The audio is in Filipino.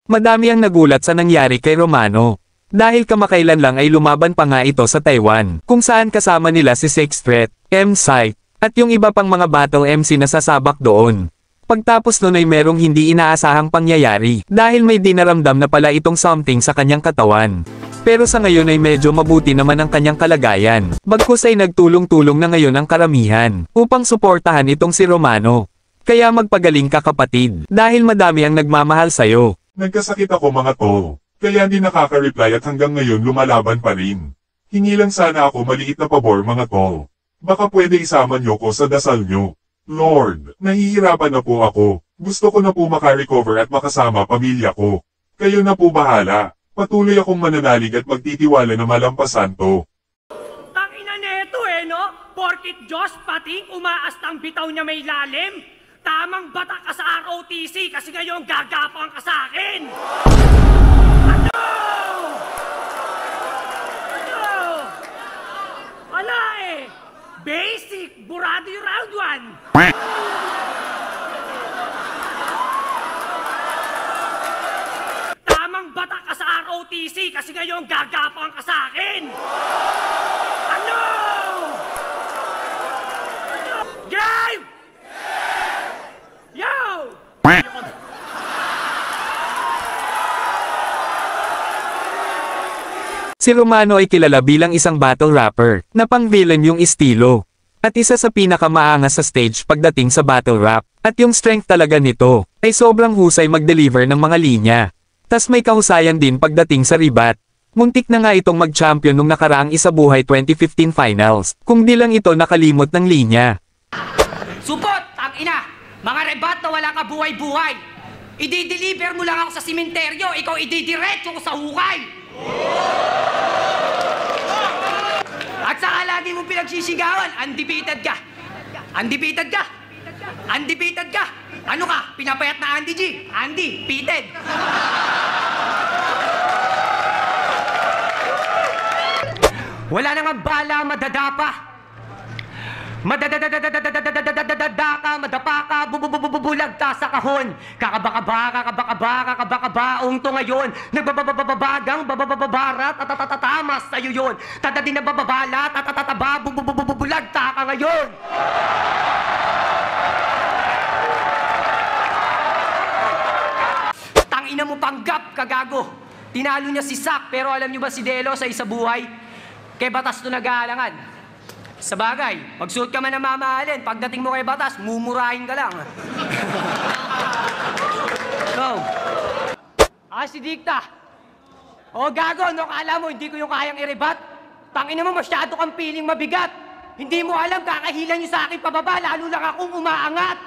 Madami ang nagulat sa nangyari kay Romano. Dahil kamakailan lang ay lumaban pa nga ito sa Taiwan, kung saan kasama nila si Six Threat, M-Site, at yung iba pang mga battle MC na sasabak doon. Pagtapos nun ay merong hindi inaasahang pangyayari, dahil may dinaramdam na pala itong something sa kanyang katawan. Pero sa ngayon ay medyo mabuti naman ang kanyang kalagayan, bagkus ay nagtulong-tulong na ngayon ang karamihan, upang suportahan itong si Romano. Kaya magpagaling ka kapatid, dahil madami ang nagmamahal sayo. Nagkasakit ako mga tol. Kaya hindi nakaka-reply at hanggang ngayon lumalaban pa rin. Hingi lang sana ako maliit na pabor mga tol. Baka pwede isama nyo ko sa dasal nyo. Lord, nahihirapan na po ako. Gusto ko na po makarecover at makasama pamilya ko. Kayo na po bahala. Patuloy akong mananalig at magtitiwala na malampasan to. Tangina neto no? Porkit Diyos pating umaastang bitaw niya may lalim. Tamang bata ka sa ROTC kasi ngayon gagapang ka sa akin. Wala basic, burado yung round 1. Tamang bata ka sa ROTC kasi ngayon gagapang ka sa akin. Ano? Game! Yo! Si Romano ay kilala bilang isang battle rapper, na pang-villain yung estilo. At isa sa pinakamaangas sa stage pagdating sa battle rap. At yung strength talaga nito, ay sobrang husay mag-deliver ng mga linya. Tas may kahusayan din pagdating sa ribat. Muntik na nga itong mag-champion nung nakaraang Isabuhay 2015 finals, kung di lang ito nakalimot ng linya. Supot! Tangina! Mga rebat na wala ka buhay-buhay! Idi-deliver mo lang ako sa simenteryo, ikaw ididiretso ko sa hukay! At saka lagi mong pinagsisigawan, undefeated ka! Undefeated ka! Undefeated ka! Ano ka? Pinapayat na Andy G? Andy, defeated! Wala nang ang bala, madadapa! Madadadadadadadadadadadadadaka, madapaka, bubububulagta sa kahon. Kakabakabaong to ngayon. Nagbabababagang, babababarat, tatatatamas sa'yo yun. Tadadi na bababala, tatatataba, bubububulagta ka ngayon. Tangina mo panggap, kagago. Tinalo niya si Sak, pero alam niyo ba si Delo sa Isabuhay? Kay Batas to nag-aalangan. Sa bagay, magsuot ka man ng mamahalin, pagdating mo kay Batas, mumurahin ka lang. Go. Si Dikta. Gago, no, kala mo, hindi ko yung kayang i-rebat. Tangina mo, masyado kang piling mabigat. Hindi mo alam, kakahilan niyo sa akin pababa, lalo lang akong umaangat.